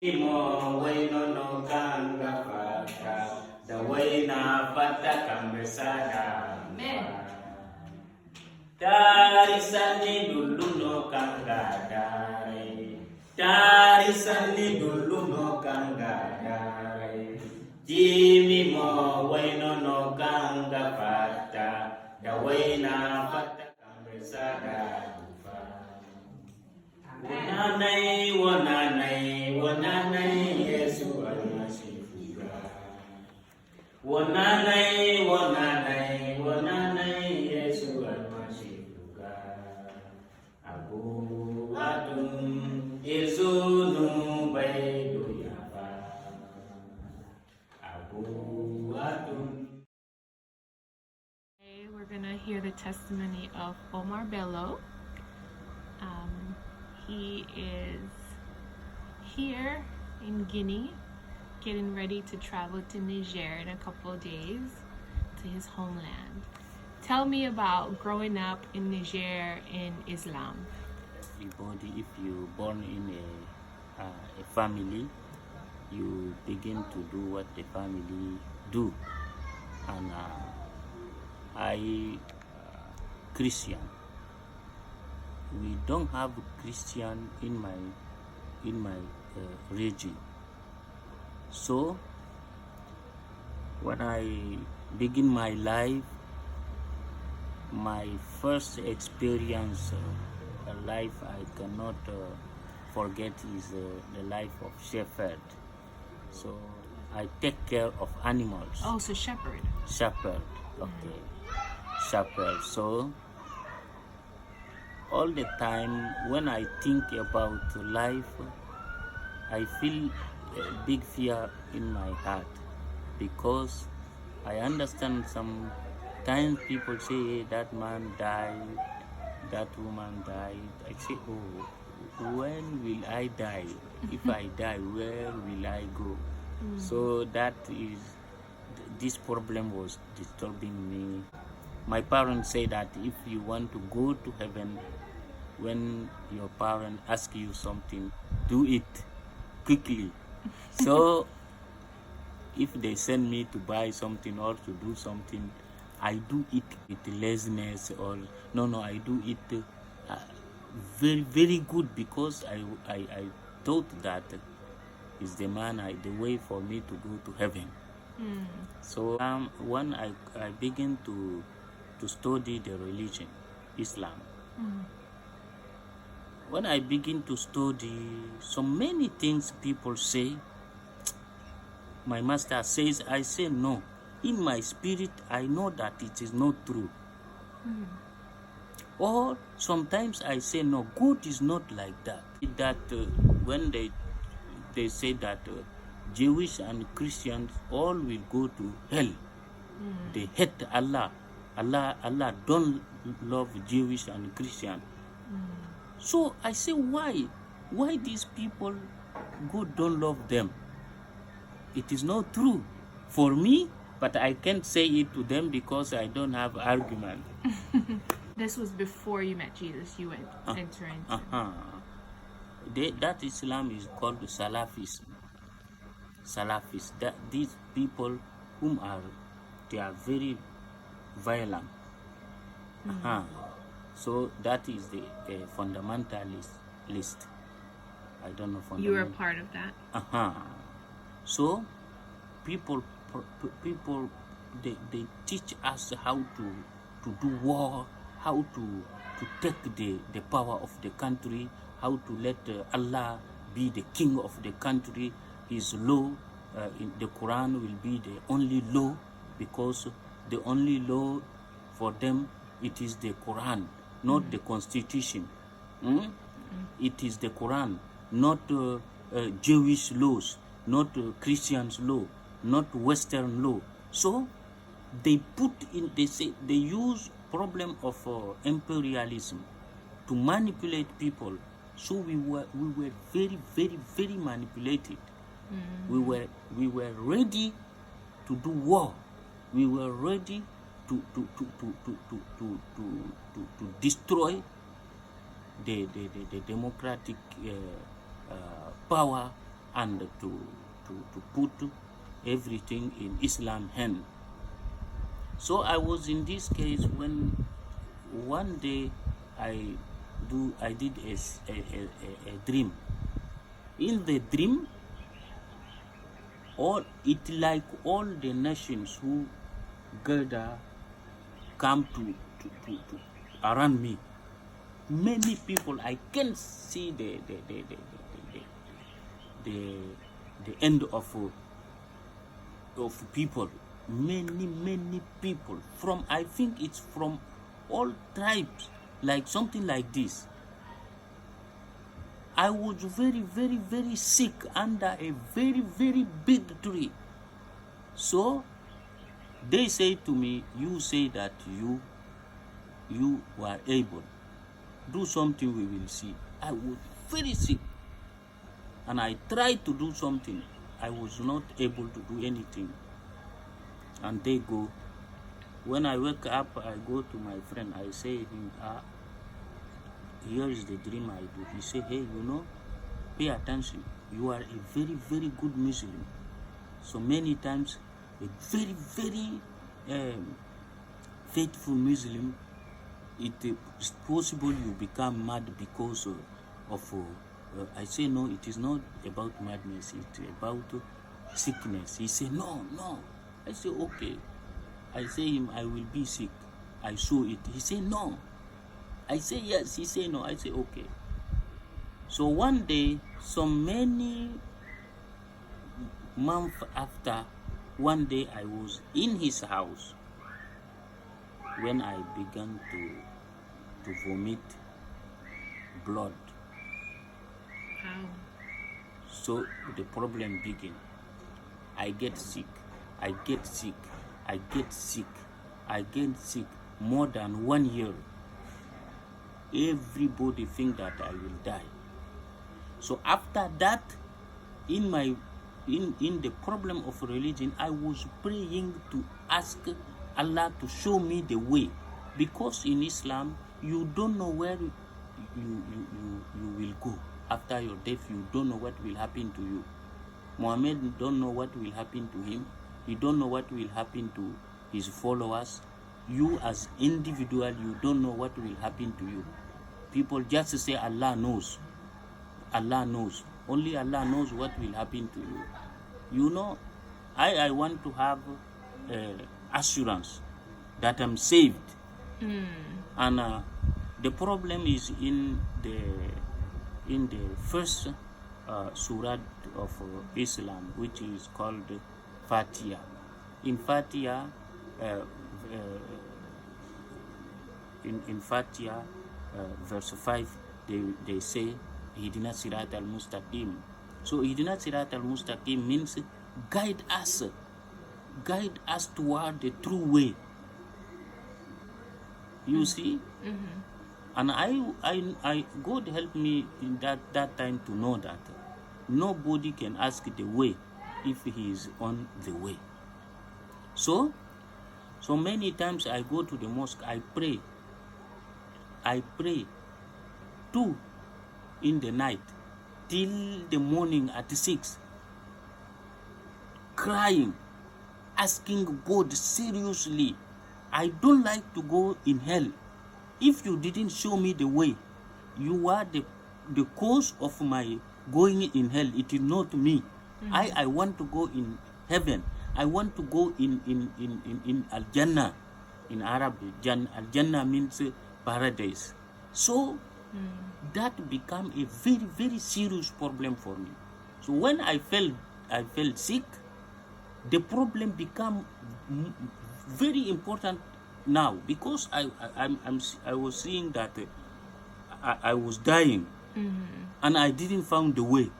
Imo waino no kanga fata, the waina fata kambesada. Amen. Dari sani dulu no kanga dari, dari sani dulu no kanga dari. Jimi mo waino no kanga fata, the waina fata kambesada. Wananai, wananai, wananai, Yesu almasifuga. Wananai, wananai, wananai, Yesu almasifuga. Abu adum izunu baidu yaba. Abu adum. Today we're going to hear the testimony of Omar Bello. He is here in Guinea, getting ready to travel to Niger in a couple of days to his homeland. Tell me about growing up in Niger in Islam. Everybody, if you born in a family, you begin to do what the family do. And I Christian. We don't have Christian in my region. So when I begin my life, my first experience, a life I cannot forget, is the life of shepherd. So I take care of animals. Oh, so shepherd. Shepherd, okay. Shepherd. So all the time when I think about life, I feel a big fear in my heart, because I understand sometimes people say that man died, that woman died. I say, oh, when will I die? If I die, where will I go? So that is, this problem was disturbing me. My parents say that if you want to go to heaven, when your parents ask you something, do it quickly. So if they send me to buy something or to do something, I do it with laziness, or no, I do it very, very good, because I thought that is the way for me to go to heaven. So when I begin to study the religion, Islam, when I begin to study so many things people say, my master says, I say no. In my spirit, I know that it is not true. Or sometimes I say, no, God is not like that. That when they say that Jewish and Christians all will go to hell. They hate Allah. Allah don't love Jewish and Christian. So I say, why these people, God don't love them? It is not true for me, but I can't say it to them because I don't have argument. This was before you met Jesus. You went entering. That Islam is called Salafism. Salafis. That these people they are very violent. So that is the fundamentalist list. I don't know. You were a part of that. So people they teach us how to do war, how to take the power of the country, how to let Allah be the king of the country. His law in the Quran will be the only law, because the only law for them, it is the Quran, not the Constitution. It is the Quran, not Jewish laws, not Christians law, not Western law. So they use problem of imperialism to manipulate people. So we were very, very, very manipulated. We were ready to do war. We were ready to destroy the democratic power and to put everything in Islam hand. So I was in this case when one day I did a dream. In the dream, all the nations who gather come to around me. Many people, I can see the end of people. Many people from, I think it's from all tribes, like something like this. I was very sick under a very big tree. So they say to me, you say that you were able. Do something, we will see. I was very sick. And I tried to do something. I was not able to do anything. And they go. When I wake up, I go to my friend. I say him, here is the dream I do. He say, hey, pay attention. You are a very good Muslim. So many times, a very faithful Muslim, it is possible you become mad because of I say, no, it is not about madness, it's about sickness. He say, no. I say, okay. I say him, I will be sick. I show it. He say, no. I say, yes. He say, no. I say, okay. So one day, so many months after, one day I was in his house when I began to vomit blood. Wow. So the problem began. I get sick more than 1 year. Everybody think that I will die. So after that, in the problem of religion, I was praying to ask Allah to show me the way, because in Islam you don't know where you will go after your death. You don't know what will happen to you. Muhammad don't know what will happen to him. He don't know what will happen to his followers. You as individual, you don't know what will happen to you. People just say Allah knows. Allah knows. Only Allah knows what will happen to you. I want to have assurance that I'm saved. And the problem is in the first surah of Islam, which is called Fatiha. In Fatiha, in Fatiha, verse 5, they say, Hidina Sirat al-Mustaqim. So Hidina Sirat al-Mustaqim means guide us toward the true way. You see? And I God help me in that time to know that nobody can ask the way if he is on the way. So many times I go to the mosque, I pray 2 in the night till the morning at 6, crying, asking God seriously, I don't like to go in hell. If you didn't show me the way, you are the cause of my going in hell. It is not me. I want to go in heaven. I want to go in Al-Jannah. In Arabic, Al-Jannah means paradise. So that became a very serious problem for me. So when I felt sick, the problem became very important now, because I was seeing that I was dying, and I didn't find the way.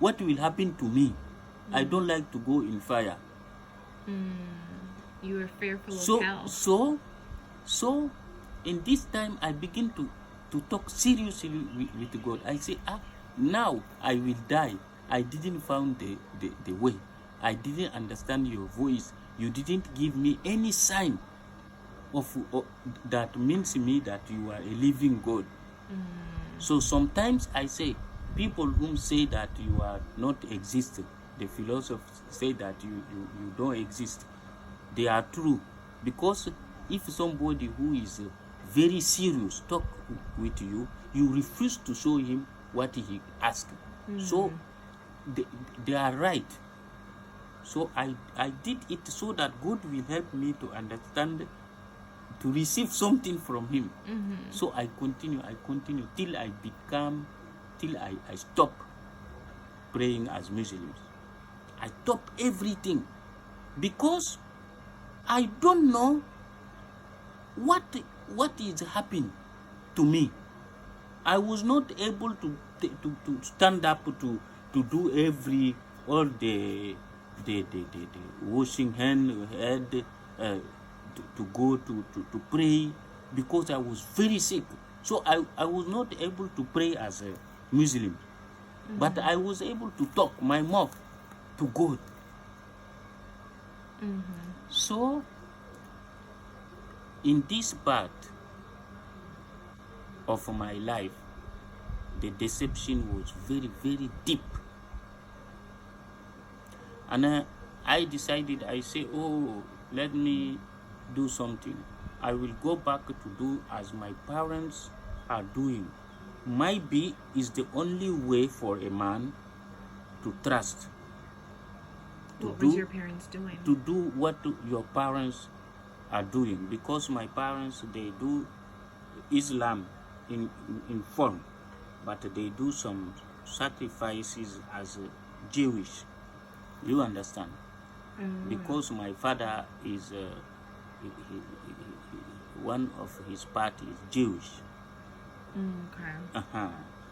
What will happen to me? I don't like to go in fire. You were fearful of hell. So in this time I begin to talk seriously with God. I say, now I will die. I didn't find the way. I didn't understand your voice. You didn't give me any sign of that means to me that you are a living God. So sometimes I say, people whom say that you are not existing, the philosophers say that you don't exist, they are true. Because if somebody who is very serious talk with you, you refuse to show him what he asked. So they are right. So I did it so that God will help me to understand, to receive something from him. So I continue till I stop praying as Muslims. I stop everything because I don't know what is happening to me. I was not able to stand up to do all the washing head, to go to pray, because I was very sick. So I was not able to pray as a Muslim, but I was able to talk my mouth to God. So in this part of my life, the deception was very, very deep. And I decided, I say, oh, let me do something. I will go back to do as my parents are doing. Maybe is the only way for a man to trust. What was your parents doing? To do what your parents are doing. Because my parents, they do Islam in form, but they do some sacrifices as Jewish. You understand? Because my father is one of his party is Jewish. Okay.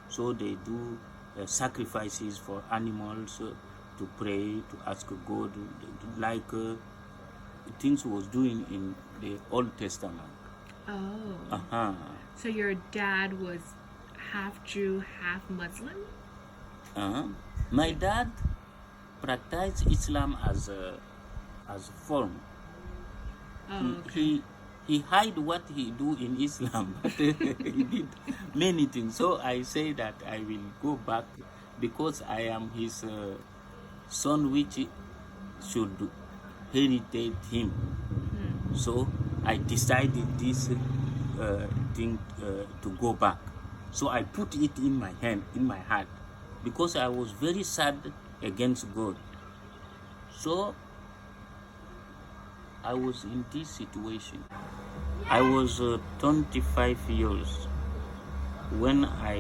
So they do sacrifices for animals, to pray, to ask God, like things was doing in the Old Testament. Oh. So your dad was half Jew, half Muslim? My dad practiced Islam as a form. Oh, okay. He hide what he do in Islam, but he did many things. So I say that I will go back because I am his son, which should heritate him. So I decided this thing to go back. So I put it in my heart, because I was very sad against God. So I was in this situation. I was 25 years when I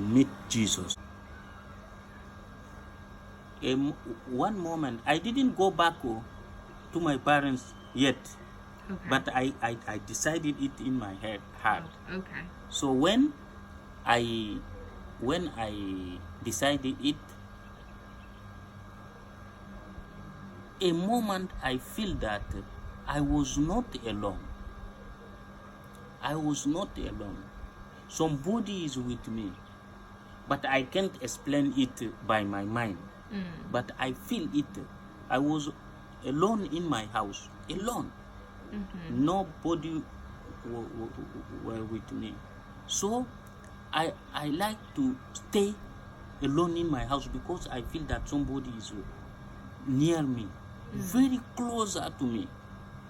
met Jesus. One moment, I didn't go back to my parents yet, Okay. but I decided it in my heart. Okay. So when I decided it, a moment I feel that I was not alone. I was not alone. Somebody is with me, but I can't explain it by my mind. But I feel it. I was alone in my house, alone. Nobody were with me. So I like to stay alone in my house, because I feel that somebody is near me, very closer to me.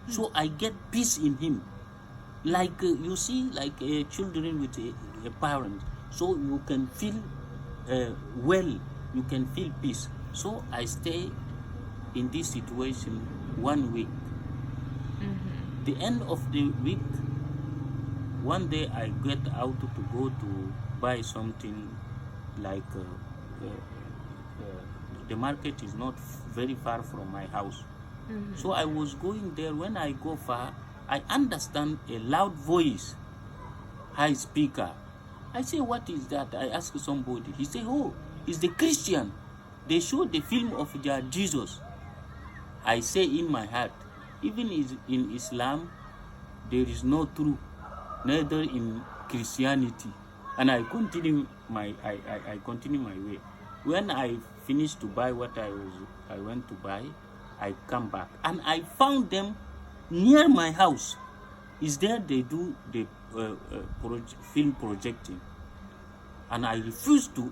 So I get peace in him. Like you see, like children with a parent. So you can feel well, you can feel peace. So I stay in this situation 1 week. The end of the week, one day I get out to go to buy something, like the market is not very far from my house. So I was going there. When I go far, I understand a loud voice, high speaker. I say, what is that? I ask somebody. He say, oh, it's the Christian. They show the film of their Jesus. I say in my heart, even in Islam, there is no truth, neither in Christianity. And I continue my way. When I finished to buy what I went to buy, I come back and I found them near my house. Is there they do the film projecting, and I refuse to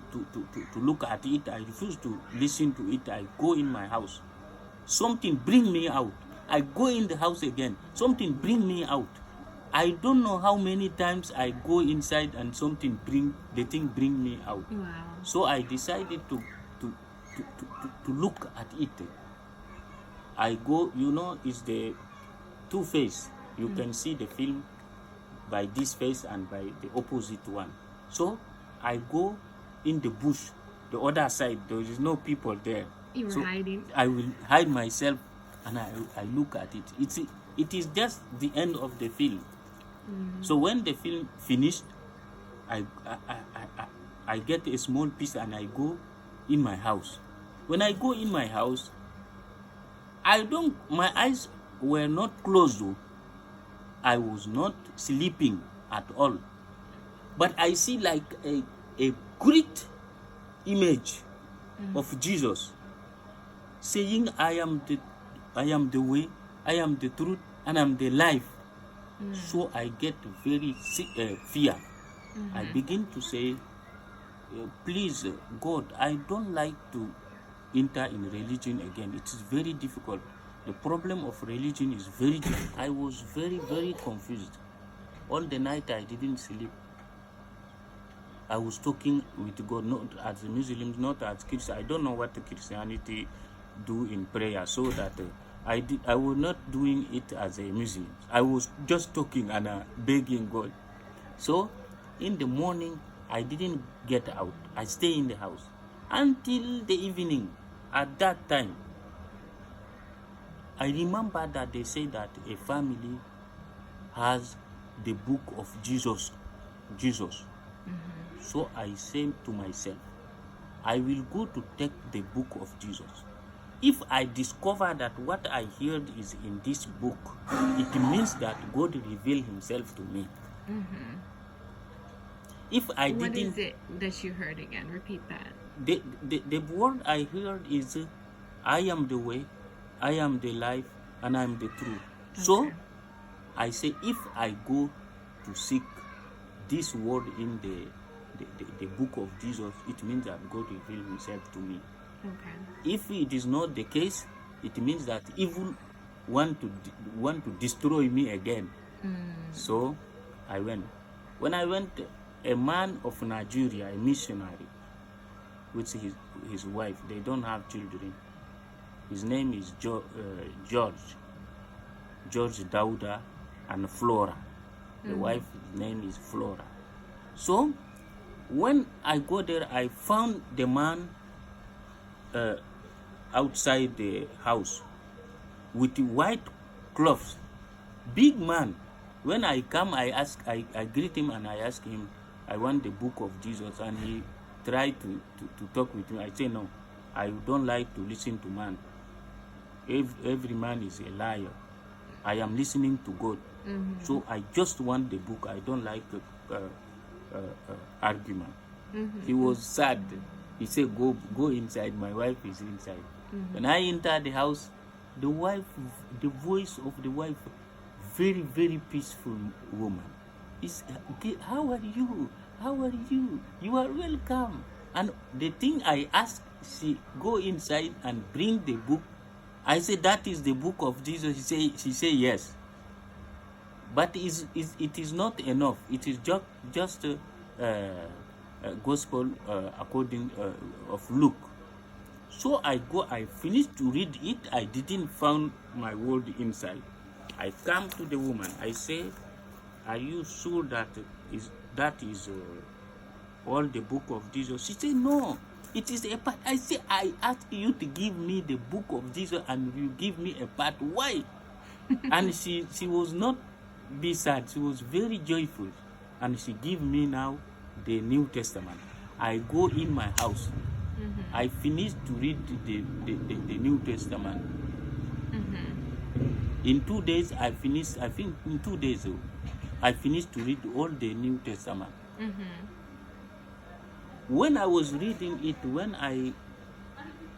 look at it. I refuse to listen to it. I go in my house. Something bring me out. I go in the house again. Something bring me out. I don't know how many times I go inside and the thing bring me out. Wow. So I decided to look at it. I go, it's the two face. You can see the film by this face and by the opposite one. So I go in the bush, the other side. There is no people there. You were So hiding. I will hide myself and I look at it. It is just the end of the film. So when the film finished, I get a small piece and I go in my house. When I go in my house, my eyes were not closed though. I was not sleeping at all. But I see like a great image of Jesus saying, I am the way, I am the truth, and I am the life. So I get very fear. I begin to say, please, God, I don't like to enter in religion again. It is very difficult. The problem of religion is very difficult. I was very, very confused. All the night I didn't sleep. I was talking with God, not as a Muslim, not as Christian. I don't know what the Christianity do in prayer, so that I was not doing it as a Muslim. I was just talking and begging God. So in the morning, I didn't get out. I stay in the house until the evening. At that time, I remember that they say that a family has the book of Jesus. So I said to myself, I will go to take the book of Jesus. If I discover that what I heard is in this book, it means that God revealed himself to me. If I What didn't, is it that you heard again? Repeat that. the word I heard is, I am the way, I am the life, and I am the truth. So I say, if I go to seek this word in the book of Jesus, it means that God revealed himself to me. Okay. If it is not the case, it means that evil want to destroy me again. So I went. When I went, a man of Nigeria, a missionary, with his wife, they don't have children. His name is George Dauda and Flora. The wife's name is Flora. So when I go there, I found the man outside the house with white clothes, big man. When I come, I greet him and I ask him, I want the book of Jesus, and he tried to talk with me. I say, no, I don't like to listen to man. Every man is a liar. I am listening to God. So I just want the book. I don't like argument. He was sad. He said, go inside. My wife is inside. When I entered the house, the voice of the wife, very, very peaceful woman. Is, how are you? How are you? You are welcome. And the thing I asked, she go inside and bring the book. I said, that is the book of Jesus. She say yes. But it is not enough. It is just gospel according of Luke. So I finished to read it. I didn't find my word inside. I come to the woman. I say, are you sure that is all the book of Jesus? She said, no, it is a part. I say, I asked you to give me the book of Jesus and you give me a part. Why? And she was not be sad. She was very joyful. And she give me now the New Testament. I go in my house. I finished to read the New Testament. In 2 days, I finished, I think in 2 days, I finished to read all the New Testament. When I was reading it, when I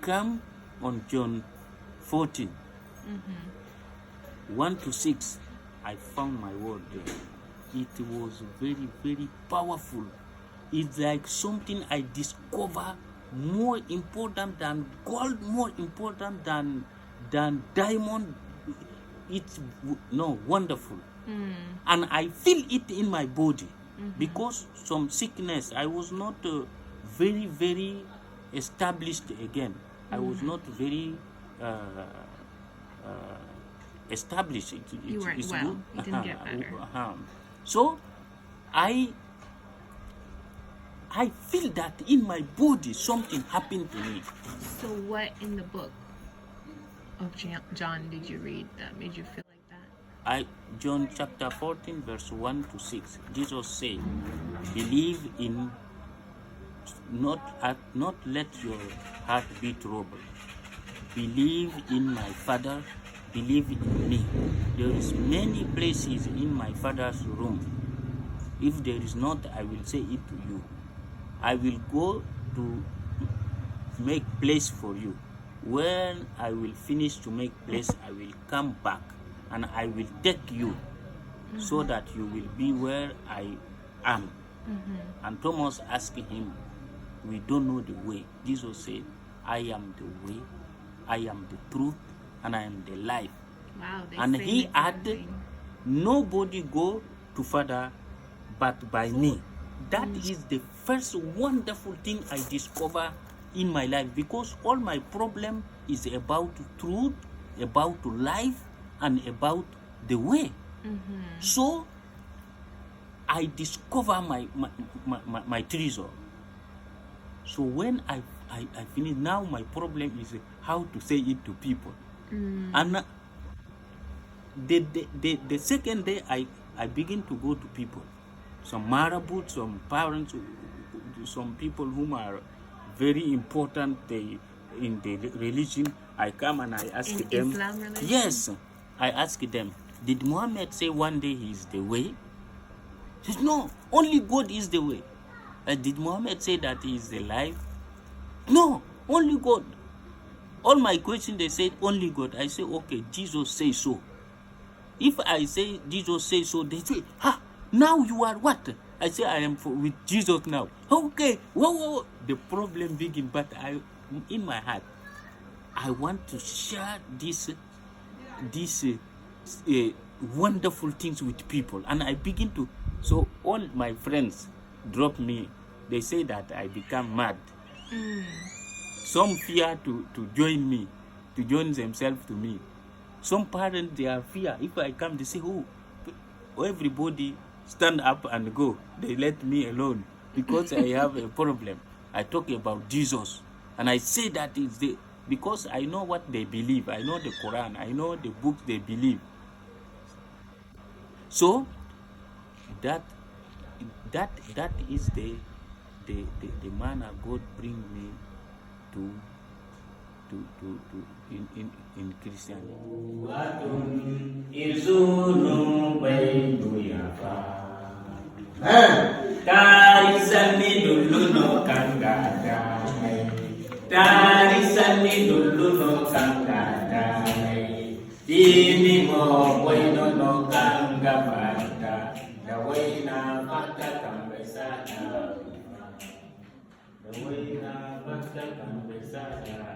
come on John 14, 1 to 6, I found my word there. it was very, very powerful. It's like something I discover more important than gold, more important than diamond. It's no wonderful, and I feel it in my body because some sickness. I was not very, very established again. I was not very established. You weren't it's well. good. You didn't get better. So I feel that in my body something happened to me. So what in the book of John did you read that made you feel like that? John chapter 14 verse 1 to 6. Jesus said, believe in, not let your heart be troubled. Believe in my Father, believe in me. There is many places in my Father's room. If there is not, I will say it to you. I will go to make place for you. When I will finish to make place, I will come back and I will take you so that you will be where I am. And Thomas asked him, we don't know the way. Jesus said, I am the way, I am the truth, and I am the life. Wow, they And say he the same added, thing. nobody go to Father but by me. That is the first wonderful thing I discover in my life, because all my problem is about truth, about life, and about the way. So I discover my treasure. So when I finish, now my problem is how to say it to people. And the second day I begin to go to people, some marabouts, some parents, some people whom are very important in the religion. I come and I ask In them. Islam religion? Yes, I ask them, did Muhammad say one day he is the way? He says, no, only God is the way. Did Muhammad say that he is the life? No, only God. All my questions, they said only God. I say, okay, Jesus say so. If I say Jesus say so, they say, now you are what? I say, I am with Jesus now. Okay, whoa. The problem begin, but in my heart, I want to share these wonderful things with people. And I begin to, so all my friends drop me. They say that I become mad. Some fear to join me, to join themselves to me. Some parents, they are fear. If I come, they say, oh, everybody stand up and go. They let me alone because I have a problem. I talk about Jesus. And I say that is because I know what they believe. I know the Quran. I know the books they believe. So that is the manner God bring me to in Christianity. Ini mo bueno no kanga mata, the way na mata kambesana, the way na mata kambesana.